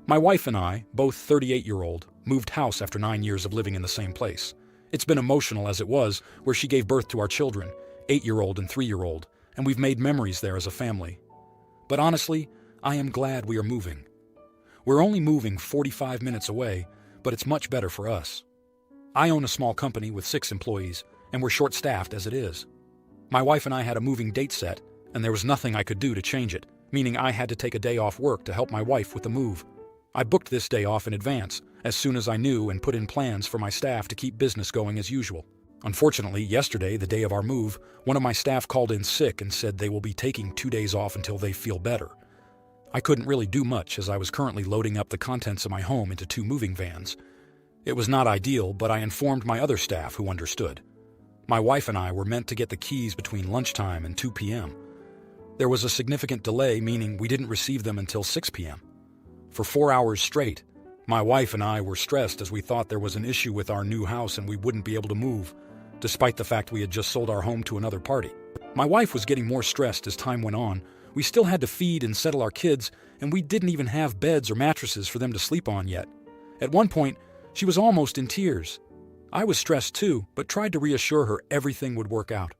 My wife and I, both 38-year-old, moved house after 9 years of living in the same place. It's been emotional as it was, where she gave birth to our children, 8-year-old and 3-year-old, and we've made memories there as a family. But honestly, I am glad we are moving. We're only moving 45 minutes away, but it's much better for us. I own a small company with 6 employees, and we're short-staffed as it is. My wife and I had a moving date set, and there was nothing I could do to change it, meaning I had to take a day off work to help my wife with the move. I booked this day off in advance, as soon as I knew, and put in plans for my staff to keep business going as usual. Unfortunately, yesterday, the day of our move, one of my staff called in sick and said they will be taking 2 days off until they feel better. I couldn't really do much as I was currently loading up the contents of my home into 2 moving vans. It was not ideal, but I informed my other staff who understood. My wife and I were meant to get the keys between lunchtime and 2 p.m. There was a significant delay, meaning we didn't receive them until 6 p.m. For 4 hours straight, my wife and I were stressed as we thought there was an issue with our new house and we wouldn't be able to move, despite the fact we had just sold our home to another party. My wife was getting more stressed as time went on. We still had to feed and settle our kids, and we didn't even have beds or mattresses for them to sleep on yet. At one point, she was almost in tears. I was stressed too, but tried to reassure her everything would work out.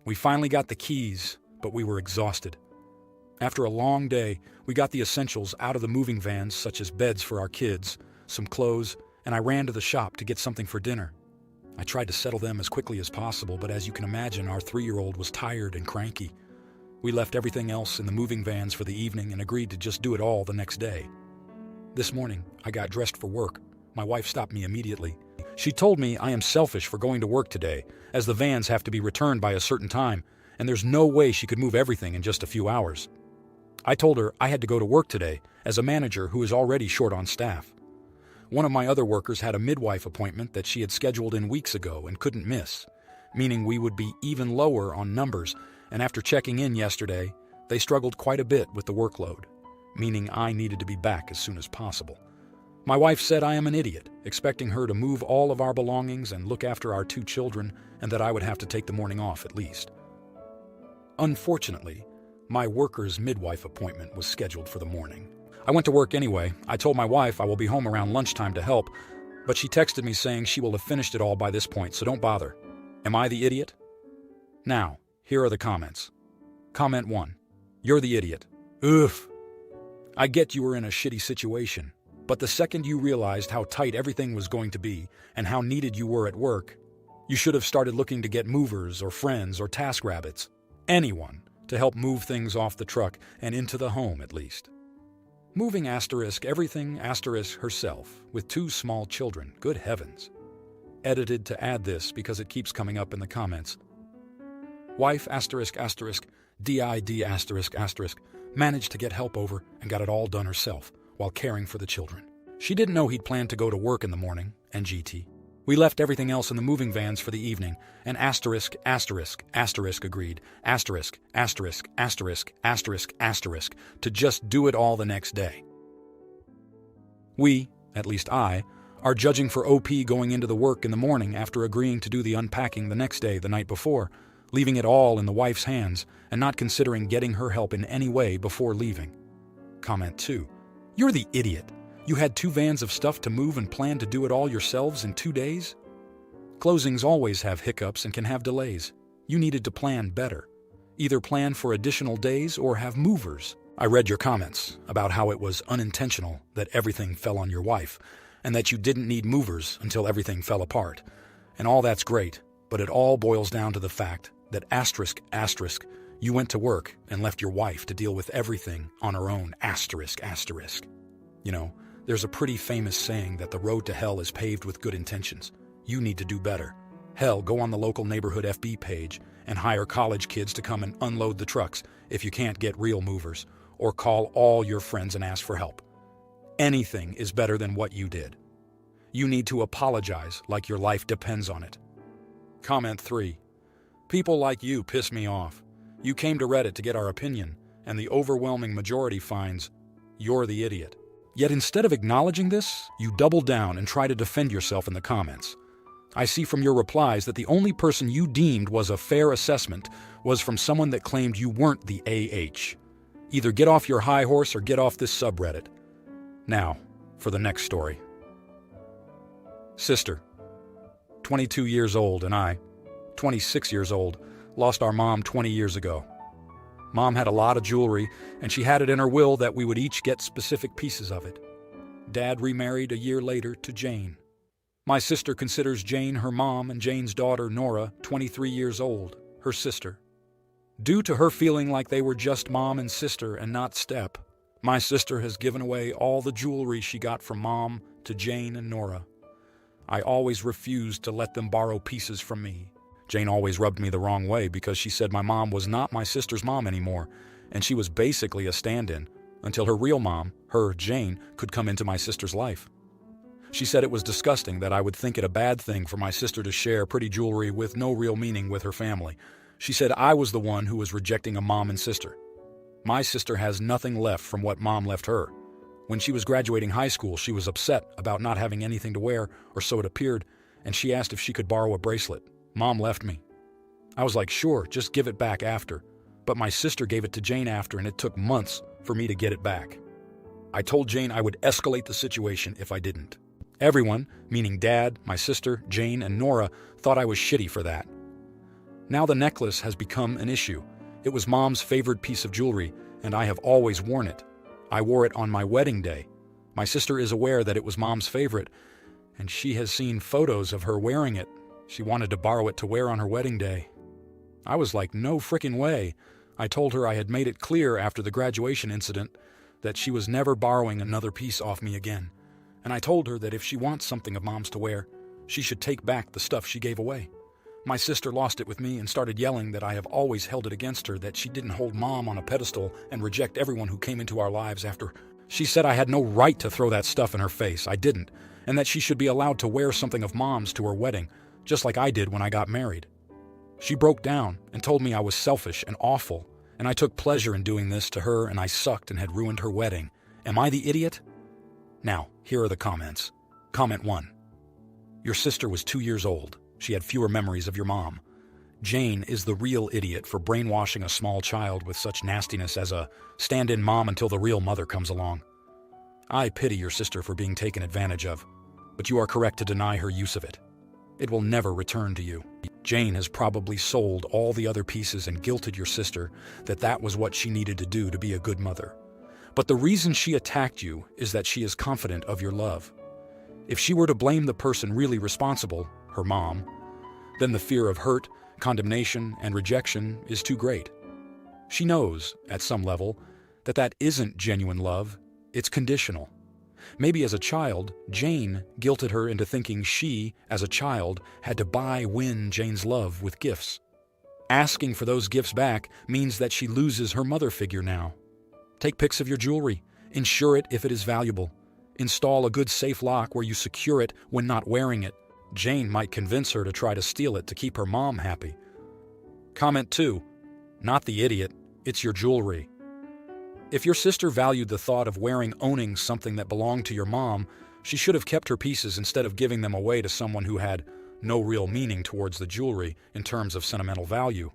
We finally got the keys, but we were exhausted. After a long day, we got the essentials out of the moving vans, such as beds for our kids, some clothes, and I ran to the shop to get something for dinner. I tried to settle them as quickly as possible, but as you can imagine, our 3-year-old was tired and cranky. We left everything else in the moving vans for the evening and agreed to just do it all the next day. This morning, I got dressed for work. My wife stopped me immediately. She told me I am selfish for going to work today, as the vans have to be returned by a certain time, and there's no way she could move everything in just a few hours. I told her I had to go to work today as a manager who is already short on staff. One of my other workers had a midwife appointment that she had scheduled in weeks ago and couldn't miss, meaning we would be even lower on numbers, and after checking in yesterday, they struggled quite a bit with the workload, meaning I needed to be back as soon as possible. My wife said I am an idiot, expecting her to move all of our belongings and look after our 2 children, and that I would have to take the morning off at least. Unfortunately, my worker's midwife appointment was scheduled for the morning. I went to work anyway. I told my wife I will be home around lunchtime to help, but she texted me saying she will have finished it all by this point, so don't bother. Am I the idiot? Now, here are the comments. Comment 1. You're the idiot. Oof. I get you were in a shitty situation, but the second you realized how tight everything was going to be and how needed you were at work, you should have started looking to get movers or friends or TaskRabbits, anyone, to help move things off the truck and into the home at least. Moving everything herself with 2 small children, good heavens. Edited to add this because it keeps coming up in the comments. Wife DID managed to get help over and got it all done herself while caring for the children. She didn't know he'd planned to go to work in the morning, NGT. We left everything else in the moving vans for the evening, and agreed, to just do it all the next day. We, at least I, are judging for OP going into the work in the morning after agreeing to do the unpacking the next day the night before, leaving it all in the wife's hands and not considering getting her help in any way before leaving. Comment 2. You're the idiot. You had 2 vans of stuff to move and planned to do it all yourselves in 2 days? Closings always have hiccups and can have delays. You needed to plan better. Either plan for additional days or have movers. I read your comments about how it was unintentional that everything fell on your wife, and that you didn't need movers until everything fell apart. And all that's great, but it all boils down to the fact that you went to work and left your wife to deal with everything on her own, You know, there's a pretty famous saying that the road to hell is paved with good intentions. You need to do better. Hell, go on the local neighborhood FB page and hire college kids to come and unload the trucks if you can't get real movers, or call all your friends and ask for help. Anything is better than what you did. You need to apologize like your life depends on it. Comment 3. People like you piss me off. You came to Reddit to get our opinion, and the overwhelming majority finds you're the idiot. Yet instead of acknowledging this, you double down and try to defend yourself in the comments. I see from your replies that the only person you deemed was a fair assessment was from someone that claimed you weren't the AH. Either get off your high horse or get off this subreddit. Now, for the next story. Sister, 22 years old, and I, 26 years old, lost our mom 20 years ago. Mom had a lot of jewelry, and she had it in her will that we would each get specific pieces of it. Dad remarried a year later to Jane. My sister considers Jane her mom and Jane's daughter, Nora, 23 years old, her sister. Due to her feeling like they were just mom and sister and not step, my sister has given away all the jewelry she got from Mom to Jane and Nora. I always refused to let them borrow pieces from me. Jane always rubbed me the wrong way because she said my mom was not my sister's mom anymore, and she was basically a stand-in until her real mom, her, Jane, could come into my sister's life. She said it was disgusting that I would think it a bad thing for my sister to share pretty jewelry with no real meaning with her family. She said I was the one who was rejecting a mom and sister. My sister has nothing left from what Mom left her. When she was graduating high school, she was upset about not having anything to wear, or so it appeared, and she asked if she could borrow a bracelet. Mom left me. I was like, sure, just give it back after. But my sister gave it to Jane after, and it took months for me to get it back. I told Jane I would escalate the situation if I didn't. Everyone, meaning Dad, my sister, Jane, and Nora, thought I was shitty for that. Now the necklace has become an issue. It was Mom's favorite piece of jewelry, and I have always worn it. I wore it on my wedding day. My sister is aware that it was Mom's favorite, and she has seen photos of her wearing it. She wanted to borrow it to wear on her wedding day. I was like, no frickin' way. I told her I had made it clear after the graduation incident that she was never borrowing another piece off me again. And I told her that if she wants something of Mom's to wear, she should take back the stuff she gave away. My sister lost it with me and started yelling that I have always held it against her, that she didn't hold Mom on a pedestal and reject everyone who came into our lives after. She said I had no right to throw that stuff in her face. I didn't. And that she should be allowed to wear something of Mom's to her wedding, just like I did when I got married. She broke down and told me I was selfish and awful, and I took pleasure in doing this to her, and I sucked and had ruined her wedding. Am I the idiot? Now, here are the comments. Comment 1. Your sister was 2 years old. She had fewer memories of your mom. Jane is the real idiot for brainwashing a small child with such nastiness as a stand-in mom until the real mother comes along. I pity your sister for being taken advantage of, but you are correct to deny her use of it. It will never return to you. Jane has probably sold all the other pieces and guilted your sister that was what she needed to do to be a good mother. But the reason she attacked you is that she is confident of your love. If she were to blame the person really responsible, her mom, then the fear of hurt, condemnation, and rejection is too great. She knows, at some level, that isn't genuine love, it's conditional. Maybe as a child, Jane guilted her into thinking she, as a child, had to win Jane's love with gifts. Asking for those gifts back means that she loses her mother figure now. Take pics of your jewelry. Insure it if it is valuable. Install a good safe lock where you secure it when not wearing it. Jane might convince her to try to steal it to keep her mom happy. Comment 2. Not the idiot, it's your jewelry. If your sister valued the thought of owning something that belonged to your mom, she should have kept her pieces instead of giving them away to someone who had no real meaning towards the jewelry in terms of sentimental value.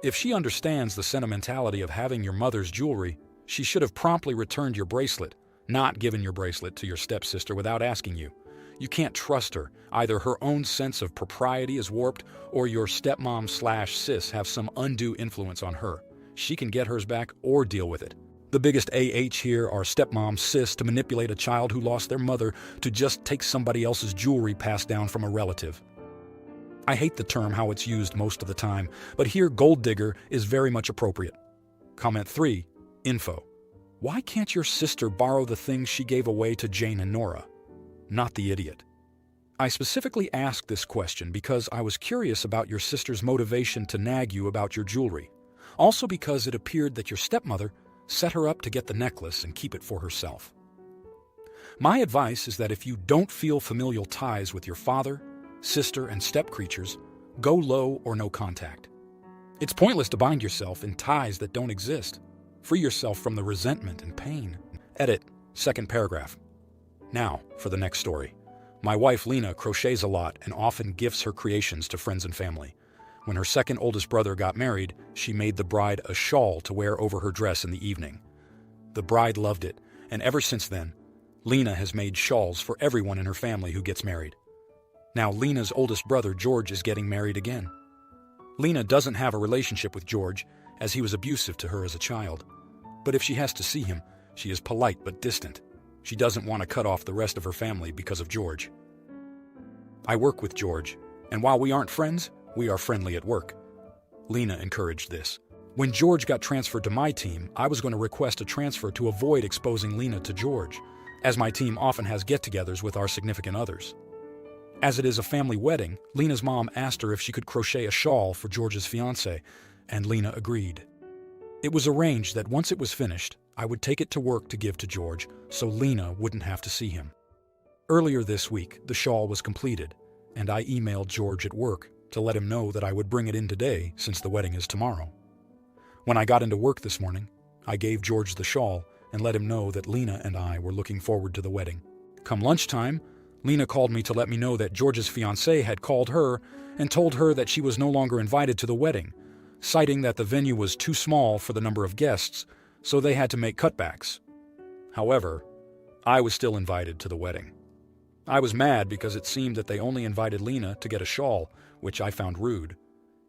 If she understands the sentimentality of having your mother's jewelry, she should have promptly returned your bracelet, not given your bracelet to your stepsister without asking you. You can't trust her. Either her own sense of propriety is warped, or your stepmom/sis have some undue influence on her. She can get hers back or deal with it. The biggest AH here are stepmom/sis to manipulate a child who lost their mother to just take somebody else's jewelry passed down from a relative. I hate the term how it's used most of the time, but here gold digger is very much appropriate. Comment 3. Info. Why can't your sister borrow the things she gave away to Jane and Nora? Not the idiot. I specifically asked this question because I was curious about your sister's motivation to nag you about your jewelry. Also because it appeared that your stepmother set her up to get the necklace and keep it for herself. My advice is that if you don't feel familial ties with your father, sister, and step creatures, go low or no contact. It's pointless to bind yourself in ties that don't exist. Free yourself from the resentment and pain. Edit. Second paragraph. Now, for the next story. My wife Lena crochets a lot and often gifts her creations to friends and family. When her second oldest brother got married, she made the bride a shawl to wear over her dress in the evening. The bride loved it, and ever since then, Lena has made shawls for everyone in her family who gets married. Now Lena's oldest brother, George, is getting married again. Lena doesn't have a relationship with George, as he was abusive to her as a child. But if she has to see him, she is polite but distant. She doesn't want to cut off the rest of her family because of George. I work with George, and while we aren't friends, we are friendly at work. Lena encouraged this. When George got transferred to my team, I was going to request a transfer to avoid exposing Lena to George, as my team often has get-togethers with our significant others. As it is a family wedding, Lena's mom asked her if she could crochet a shawl for George's fiancée, and Lena agreed. It was arranged that once it was finished, I would take it to work to give to George so Lena wouldn't have to see him. Earlier this week, the shawl was completed, and I emailed George at work to let him know that I would bring it in today since the wedding is tomorrow. When I got into work this morning, I gave George the shawl and let him know that Lena and I were looking forward to the wedding. Come lunchtime, Lena called me to let me know that George's fiancé had called her and told her that she was no longer invited to the wedding, citing that the venue was too small for the number of guests, so they had to make cutbacks. However, I was still invited to the wedding. I was mad because it seemed that they only invited Lena to get a shawl, which I found rude.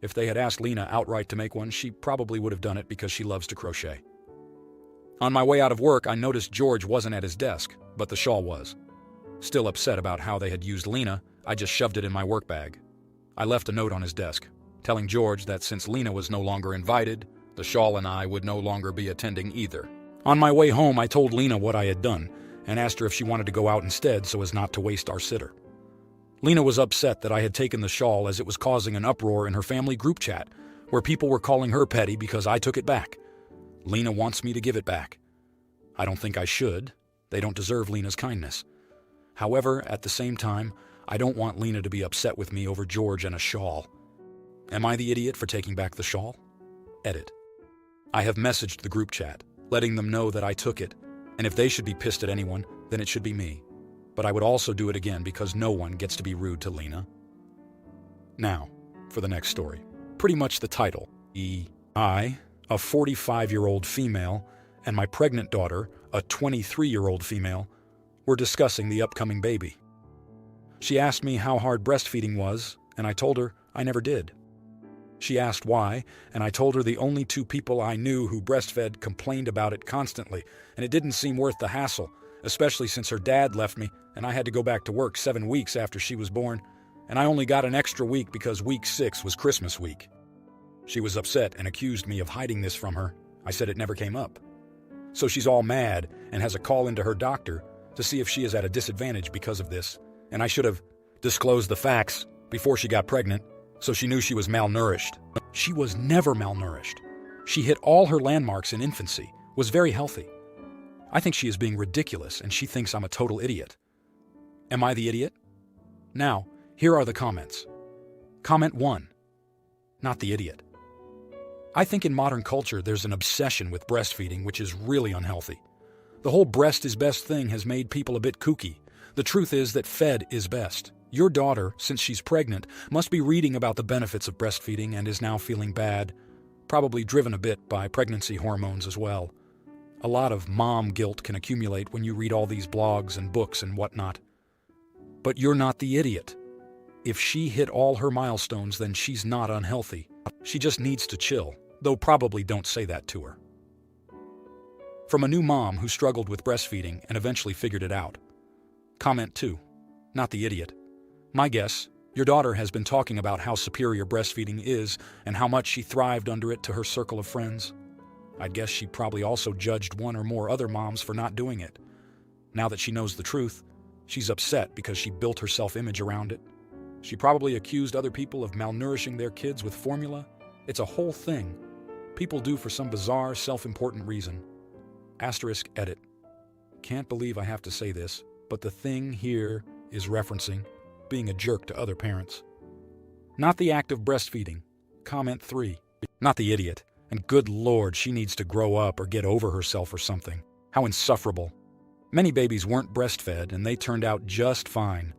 If they had asked Lena outright to make one, she probably would have done it because she loves to crochet. On my way out of work, I noticed George wasn't at his desk, but the shawl was. Still upset about how they had used Lena, I just shoved it in my work bag. I left a note on his desk, telling George that since Lena was no longer invited, the shawl and I would no longer be attending either. On my way home, I told Lena what I had done and asked her if she wanted to go out instead so as not to waste our sitter. Lena was upset that I had taken the shawl as it was causing an uproar in her family group chat, where people were calling her petty because I took it back. Lena wants me to give it back. I don't think I should. They don't deserve Lena's kindness. However, at the same time, I don't want Lena to be upset with me over George and a shawl. Am I the idiot for taking back the shawl? Edit. I have messaged the group chat, letting them know that I took it, and if they should be pissed at anyone, then it should be me. But I would also do it again because no one gets to be rude to Lena. Now, for the next story. Pretty much the title. I, a 45-year-old female, and my pregnant daughter, a 23-year-old female, were discussing the upcoming baby. She asked me how hard breastfeeding was, and I told her I never did. She asked why, and I told her the only two people I knew who breastfed complained about it constantly, and it didn't seem worth the hassle, especially since her dad left me and I had to go back to work 7 weeks after she was born, and I only got an extra week because week 6 was Christmas week. She was upset and accused me of hiding this from her. I said it never came up. So she's all mad and has a call into her doctor to see if she is at a disadvantage because of this, and I should have disclosed the facts before she got pregnant, so she knew she was malnourished. She was never malnourished. She hit all her landmarks in infancy, was very healthy. I think she is being ridiculous, and she thinks I'm a total idiot. Am I the idiot? Now, here are the comments. Comment 1. Not the idiot. I think in modern culture there's an obsession with breastfeeding which is really unhealthy. The whole breast is best thing has made people a bit kooky. The truth is that fed is best. Your daughter, since she's pregnant, must be reading about the benefits of breastfeeding and is now feeling bad, probably driven a bit by pregnancy hormones as well. A lot of mom guilt can accumulate when you read all these blogs and books and whatnot. But you're not the idiot. If she hit all her milestones, then she's not unhealthy. She just needs to chill, though probably don't say that to her. From a new mom who struggled with breastfeeding and eventually figured it out. Comment 2. Not the idiot. My guess, your daughter has been talking about how superior breastfeeding is and how much she thrived under it to her circle of friends. I'd guess she probably also judged one or more other moms for not doing it. Now that she knows the truth, she's upset because she built her self-image around it. She probably accused other people of malnourishing their kids with formula. It's a whole thing. People do for some bizarre, self-important reason. Asterisk edit. Can't believe I have to say this, but the thing here is referencing being a jerk to other parents. Not the act of breastfeeding. Comment 3. Not the idiot. And good Lord, she needs to grow up or get over herself or something. How insufferable. Many babies weren't breastfed and they turned out just fine.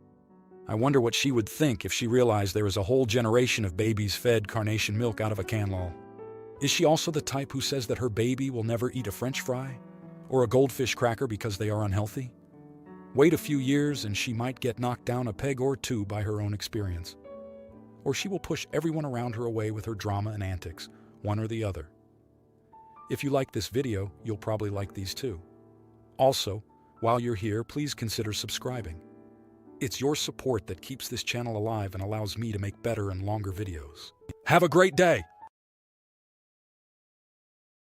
I wonder what she would think if she realized there is a whole generation of babies fed carnation milk out of a can lol. Is she also the type who says that her baby will never eat a French fry? Or a goldfish cracker because they are unhealthy? Wait a few years and she might get knocked down a peg or two by her own experience. Or she will push everyone around her away with her drama and antics, one or the other. If you like this video, you'll probably like these too. Also, while you're here, please consider subscribing. It's your support that keeps this channel alive and allows me to make better and longer videos. Have a great day!